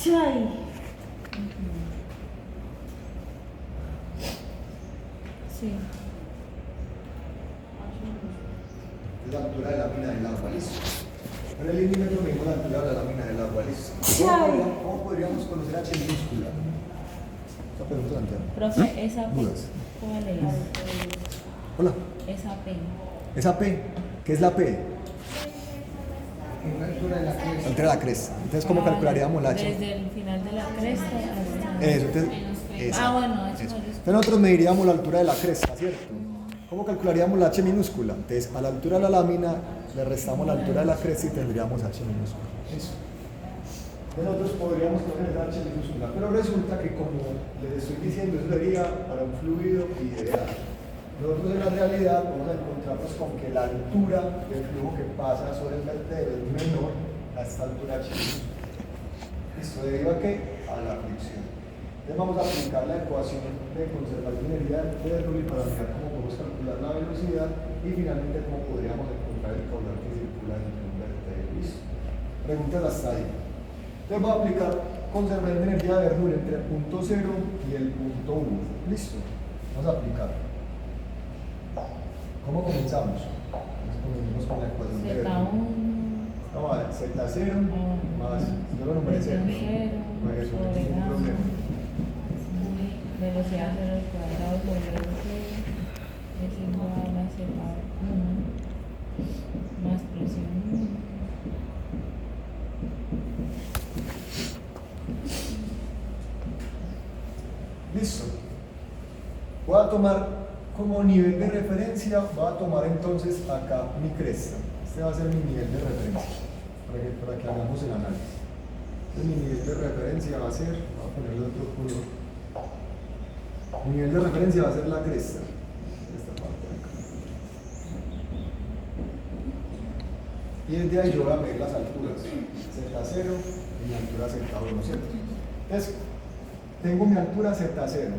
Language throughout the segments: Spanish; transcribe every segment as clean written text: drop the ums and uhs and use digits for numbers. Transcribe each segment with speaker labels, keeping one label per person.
Speaker 1: Ay. Sí.
Speaker 2: Es la altura de la lámina del agua, listo. Con el milímetro medimos la altura de la lámina del agua, listo. ¿Cómo podríamos conocer H minúscula? Esa pregunta, Santiago.
Speaker 1: Profe, esa P,
Speaker 2: Dudas.
Speaker 1: ¿cuál es?
Speaker 2: Hola.
Speaker 1: Esa P.
Speaker 2: ¿Esa P? ¿Qué es la P?
Speaker 3: La altura de la cresta.
Speaker 2: La altura de la cresta. Entonces, ¿cómo calcularíamos la H?
Speaker 1: Desde el final de la cresta hasta...
Speaker 2: Eso, entonces,
Speaker 1: bueno, eso
Speaker 2: eso.
Speaker 1: es.
Speaker 2: Entonces nosotros mediríamos la altura de la cresta, ¿cierto? ¿Cómo calcularíamos la H minúscula? Entonces, a la altura de la lámina le restamos la altura de la cresta y tendríamos H minúscula. Eso. Entonces nosotros podríamos poner H minúscula, pero resulta que como les estoy diciendo, eso sería para un fluido ideal. Nosotros en la realidad vamos a encontrarnos con que la altura del flujo que pasa sobre el vertedero es menor a esta altura H minúscula. ¿Esto debido a qué? A la fricción. Entonces vamos a aplicar la ecuación de conservación de energía de Rulli para mirar cómo podemos calcular la velocidad y finalmente cómo podríamos encontrar el caudal que circula dentro de un vertedero. ¿Listo? Preguntas hasta ahí. Entonces voy a aplicar conservación de energía de Rulli entre el punto 0 y el punto 1. ¿Listo? Vamos a aplicar. ¿Cómo comenzamos? Comenzamos con la ecuación de
Speaker 1: Z1.
Speaker 2: Vamos a ver, Z0 más, yo lo nombré 0. No es eso, no hay ningún problema.
Speaker 1: Velocidad 0 al cuadrado sobre C es igual a Z1 más presión 1.
Speaker 2: Listo. Voy a tomar como nivel de referencia, voy a tomar entonces acá mi cresta. Este va a ser mi nivel de referencia, para que hagamos el análisis. Entonces, mi nivel de referencia va a ser, voy a ponerle otro color. Mi nivel de referencia va a ser la cresta. Esta parte de acá. Y desde ahí yo voy a medir las alturas. Z0 y mi altura Z1, ¿cierto? Entonces, tengo mi altura Z0.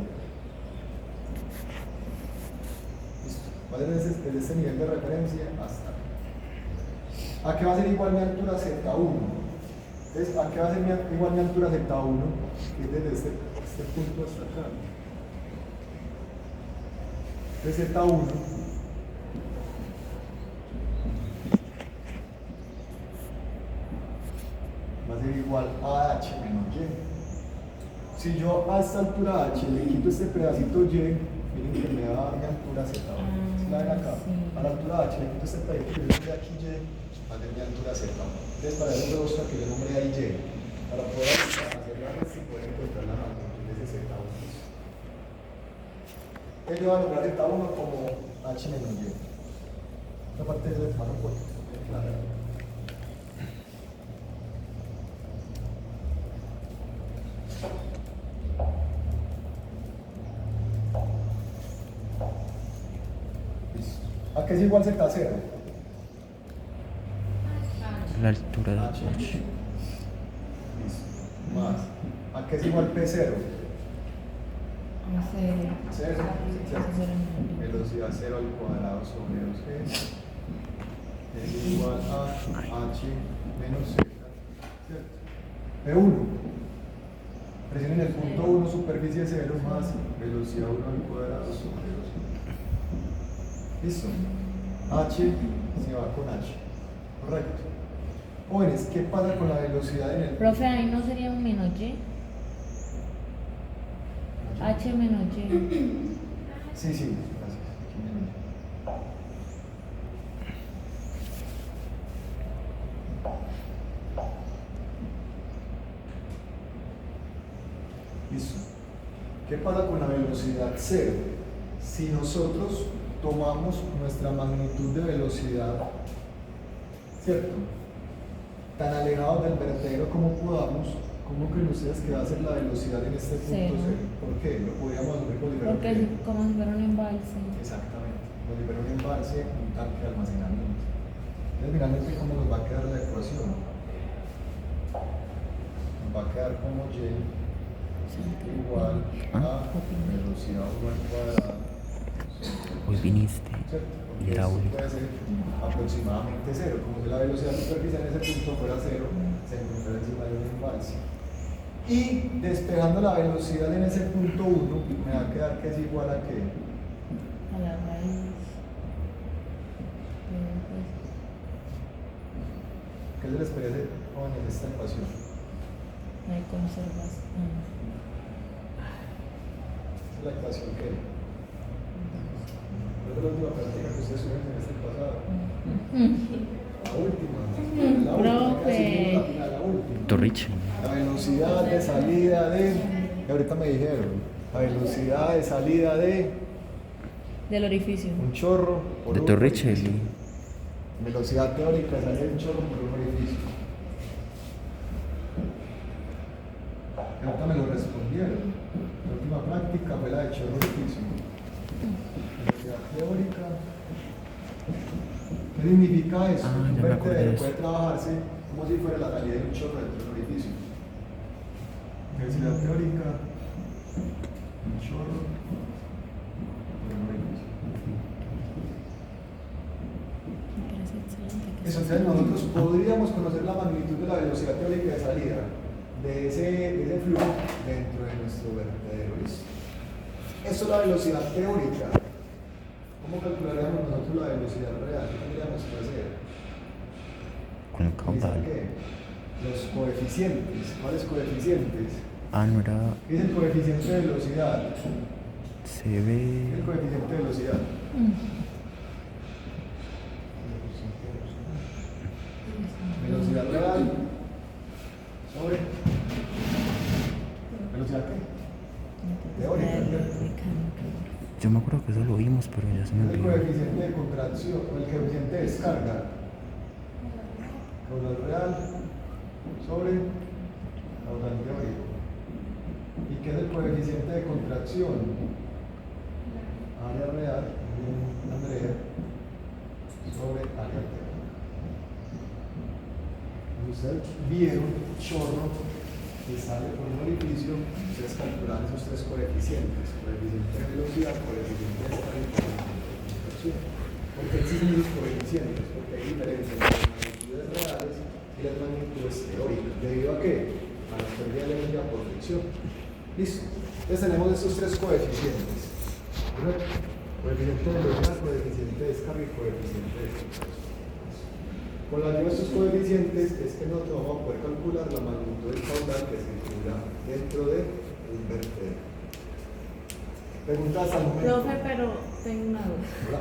Speaker 2: ¿Cuál es desde este nivel de referencia hasta acá? ¿A qué va a ser igual mi altura Z1? Entonces, ¿a qué va a ser igual mi altura Z1? Que es desde este punto hasta acá. Entonces, Z1 va a ser igual a H menos Y. Si yo a esta altura H le quito este pedacito Y, miren que me da mi altura Z1. La ven acá,
Speaker 1: Sí.
Speaker 2: a la altura H le quito este pedacito y le doy aquí Y, va a tener mi altura Z1. Entonces, para eso me gusta que yo nombre ahí Y, para poder hacer la resta y poder encontrar la magnitud de ese Z1. Entonces, yo voy a nombrar Z1 como H menos Y. Esta parte de la mano un poquito, clara. ¿A qué es igual Z0?
Speaker 4: La altura de
Speaker 2: H.
Speaker 4: H.
Speaker 2: Listo. Más. ¿A qué es igual P0?
Speaker 1: Cero.
Speaker 2: Cero.
Speaker 1: Cero.
Speaker 2: Velocidad 0 al cuadrado sobre 2G es igual a H menos Z. ¿Cierto? P1. Presión en el punto 1, superficie 0 más velocidad 1 al cuadrado sobre 2G. Listo. H se va con H. Correcto. Jóvenes, ¿qué pasa con la velocidad en el...
Speaker 1: Profe, ahí no sería un menos Y. H menos Y.
Speaker 2: Sí, sí, gracias. Aquí menos Y. Listo. ¿Qué pasa con la velocidad 0? Si nosotros tomamos nuestra magnitud de velocidad, ¿cierto? Tan alejados del vertedero como podamos, ¿cómo creen ustedes que va a ser la velocidad en este punto 0? ¿Por qué? Lo podríamos asumir como si fuera un
Speaker 1: Porque
Speaker 2: qué?
Speaker 1: es como si fuera un embalse.
Speaker 2: Exactamente, como si fuera un embalse, un tanque de almacenamiento. Entonces, finalmente, ¿cómo nos va a quedar la ecuación? Nos va a quedar como Y igual a velocidad 1 al cuadrado.
Speaker 4: Hoy viniste.
Speaker 2: ¿Cierto?
Speaker 4: Y era
Speaker 2: Eso
Speaker 4: único.
Speaker 2: puede ser aproximadamente 0. Como si la velocidad superficial en ese punto fuera 0, se encuentra encima de un embalse. Y despejando la velocidad en ese punto 1, me va a quedar que es igual a qué.
Speaker 1: A la raíz.
Speaker 2: ¿Qué se les parece en esta ecuación?
Speaker 1: No hay conservación.
Speaker 2: ¿Es la ecuación qué? ¿No es la última práctica que ustedes tuvieron en este pasado? La última. La última, casi la última.
Speaker 4: Torriche.
Speaker 2: La velocidad de salida de... que ahorita me dijeron. La velocidad de salida de...
Speaker 1: Del orificio.
Speaker 2: un chorro por
Speaker 4: De
Speaker 2: un
Speaker 4: Torricelli.
Speaker 2: orificio. Velocidad teórica de salida de un chorro por un orificio. Ahorita me lo respondieron. La última práctica fue la de chorro orificio. Velocidad teórica. ¿Qué significa eso?
Speaker 4: Ah,
Speaker 2: Un
Speaker 4: ya me acordé de
Speaker 2: vertedero
Speaker 4: eso.
Speaker 2: puede trabajarse como si fuera la salida de un chorro dentro de un orificio. Velocidad teórica, un chorro, por un orificio.
Speaker 1: Me parece excelente. que
Speaker 2: Eso,
Speaker 1: sea
Speaker 2: entonces nosotros
Speaker 1: así.
Speaker 2: podríamos conocer la magnitud de la velocidad teórica de salida de ese flujo dentro de nuestro vertedero. ¿Listo? Eso es la velocidad teórica. ¿Cómo calcularíamos nosotros la velocidad real? ¿Qué tendríamos que hacer?
Speaker 4: Con el caudal.
Speaker 2: ¿Qué? Los coeficientes. ¿Cuáles coeficientes?
Speaker 4: Ah, no era.
Speaker 2: ¿Qué es el coeficiente de velocidad?
Speaker 4: Se
Speaker 2: ¿Qué es
Speaker 4: ve.
Speaker 2: el coeficiente de velocidad? Velocidad real sobre velocidad qué? Teórica, ¿cierto?
Speaker 4: Yo me acuerdo que eso lo vimos, pero ya se me
Speaker 2: El
Speaker 4: olvidó.
Speaker 2: coeficiente de contracción o el coeficiente de descarga. Caudal real sobre caudal teórico. ¿Y qué es el coeficiente de contracción? Área real de Andrea sobre área teórica. Ustedes vieron un chorro que sale por un orificio, ustedes calculan esos tres coeficientes: coeficiente de velocidad, coeficiente de descarga y coeficiente de contracción. ¿Por qué existen esos coeficientes? Porque hay diferencia entre las magnitudes reales y las magnitudes teóricas. ¿Debido a qué? A la pérdida de energía por fricción. Listo. Entonces tenemos estos tres coeficientes. ¿Correcto? Coeficiente de velocidad, coeficiente de descarga y coeficiente de contracción. Con la ayuda de estos coeficientes es que nosotros vamos a poder calcular la magnitud del caudal que circula dentro del vertedero. Preguntas al momento.
Speaker 1: Profe, pero tengo una duda.
Speaker 2: Hola.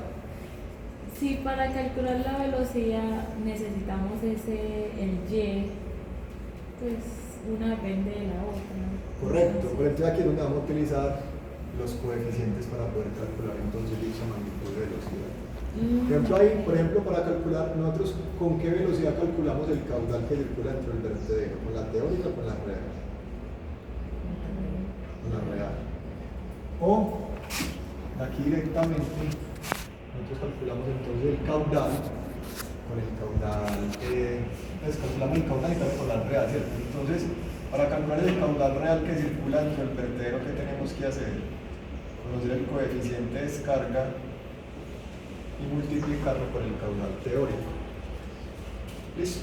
Speaker 1: Si para calcular la velocidad necesitamos el Y, pues una depende de la otra.
Speaker 2: Correcto. Por ejemplo, aquí es donde vamos a utilizar los coeficientes para poder calcular entonces dicha magnitud de velocidad. Por ejemplo, para calcular, nosotros con qué velocidad calculamos el caudal que circula dentro del vertedero, ¿con la teórica o con la real? Con la real. O aquí directamente nosotros calculamos entonces el caudal con el caudal, pues calculamos el caudal y también con la real, ¿cierto? Entonces, para calcular el caudal real que circula dentro del vertedero, ¿qué tenemos que hacer? Conocer el coeficiente de descarga y multiplicarlo por el caudal teórico. ¿Listo?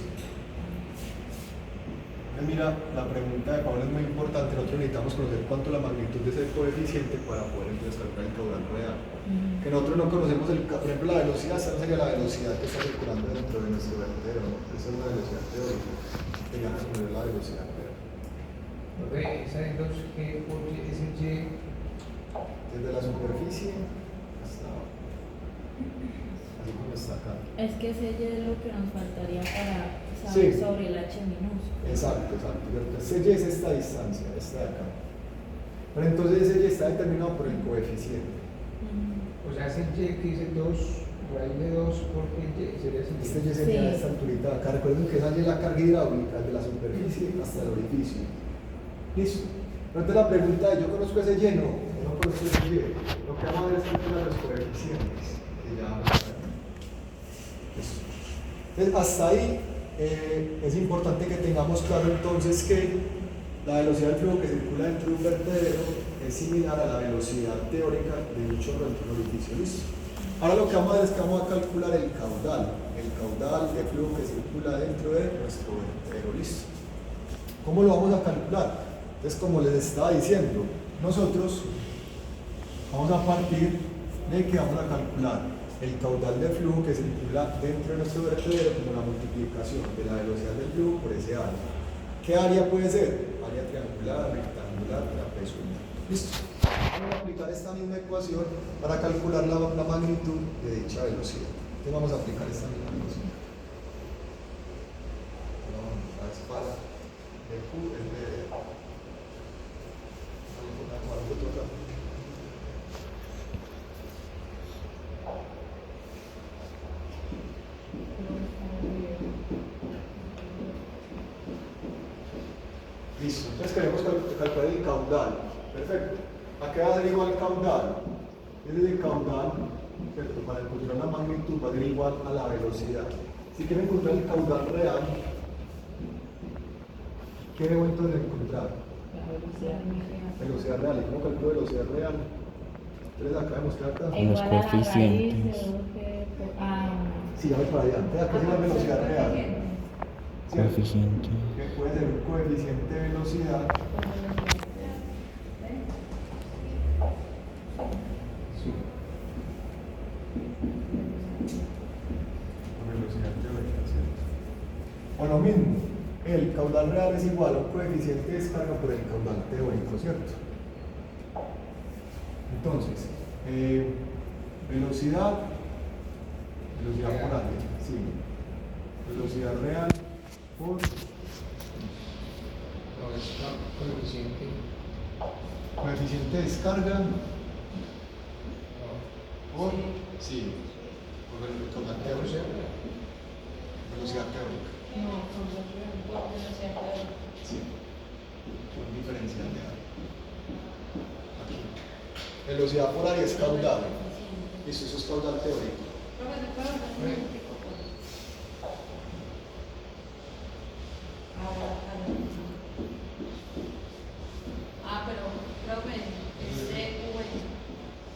Speaker 2: Mira, la pregunta de Pablo es muy importante. Nosotros necesitamos conocer cuánto es la magnitud de ese coeficiente para poder entonces calcular el caudal real. Que nosotros no conocemos, por ejemplo, la velocidad. Esta no sería la velocidad que está circulando dentro de nuestro vertedero, ¿no? Esa es una velocidad teórica. Teníamos que conocer la velocidad real.
Speaker 3: Esa es ese Y.
Speaker 2: Desde la superficie hasta abajo. Así como está acá.
Speaker 1: Es que ese Y es lo que nos faltaría para saber
Speaker 2: Sí.
Speaker 1: sobre el H minúsculo.
Speaker 2: Exacto. Ese Y es esta distancia, esta de acá. Pero entonces ese Y está determinado por el coeficiente.
Speaker 3: O sea, ese Y que dice 2, raíz de 2 por Y sería así.
Speaker 2: Este Y sería
Speaker 1: Sí.
Speaker 2: esta alturita de acá. Recuerden que esa Y es la carga hidráulica de la superficie hasta el orificio. Listo. Entonces la pregunta es, ¿yo conozco ese Y? No conozco ese Y. Lo que vamos a ver es calcular los coeficientes. Que ya vamos a ver. Listo. Entonces, hasta ahí es importante que tengamos claro entonces que la velocidad del flujo que circula dentro de un vertedero es similar a la velocidad teórica de un chorro dentro de un orificio. ¿Listo? Ahora lo que vamos a hacer es que vamos a calcular el caudal de flujo que circula dentro de nuestro vertedero. ¿Listo? ¿Cómo lo vamos a calcular? Entonces, como les estaba diciendo, nosotros vamos a partir de que vamos a calcular el caudal de flujo que circula dentro de nuestro vertedero como la multiplicación de la velocidad del flujo por ese área. ¿Qué área puede ser? Área triangular, rectangular, trapezoidal. Listo. Vamos a aplicar esta misma ecuación para calcular la magnitud de dicha velocidad. Entonces vamos a aplicar esta misma ecuación. La escala de Q es de D. Vamos a poner otro acá. Listo, entonces queremos calcular el caudal. Perfecto. ¿A qué va a ser igual el caudal? El caudal, ¿cierto? Para encontrar la magnitud va a ser igual a la velocidad. Si quieren encontrar el caudal real, ¿qué debo entonces encontrar? Velocidad real. ¿Y cómo calculo velocidad real? Entonces acá demostrar acá.
Speaker 4: Con los coeficientes.
Speaker 2: Sí, vamos para allá. Entonces acá es la velocidad real. ¿Cierto?
Speaker 4: Coeficiente.
Speaker 2: Que puede ser un coeficiente de velocidad. Sí. Velocidad teórica, ¿cierto? O lo mismo, el caudal real es igual a un coeficiente de descarga por el caudal teórico, ¿cierto? Entonces, velocidad por área, sí. Velocidad real por
Speaker 3: No, es coeficiente.
Speaker 2: coeficiente de descarga por, sí, por el caudal teórico. Velocidad teórica. Sí, un diferencial de área. Aquí. Velocidad por área es caudal. Listo, eso es caudal teórico.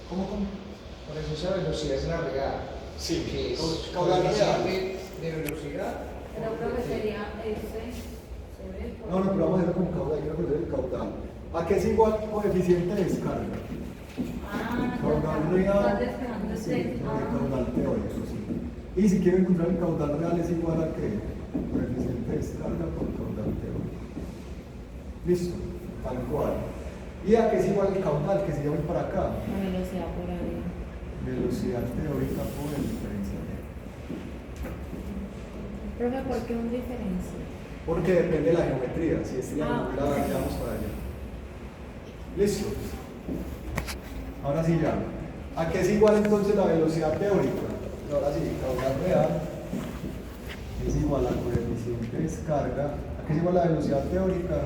Speaker 2: ¿Cómo?
Speaker 3: Por eso esa velocidad es la real.
Speaker 2: Sí,
Speaker 3: Que es
Speaker 2: caudal real.
Speaker 3: de velocidad.
Speaker 1: Pero creo que sería ese sobre el
Speaker 2: No, pero vamos a hacerlo con caudal, quiero conocer el caudal. ¿A qué es igual coeficiente de descarga? Caudal real. Sí, el caudal teórico, sí. Y si quiero encontrar el caudal real es igual a qué? Coeficiente de descarga por caudal teórico. Listo, tal cual. ¿Y a qué es igual el caudal? Que si yo voy para acá.
Speaker 1: La velocidad por área.
Speaker 2: Velocidad teórica por el diferencial.
Speaker 1: Profe, ¿por qué un diferencia?
Speaker 2: Porque depende de la geometría. Si es triangular, vamos para allá. Listo. Ahora sí ya. ¿A qué es igual entonces la velocidad teórica? Ahora sí, caudal real es igual a coeficiente de descarga. ¿A qué es igual la velocidad teórica?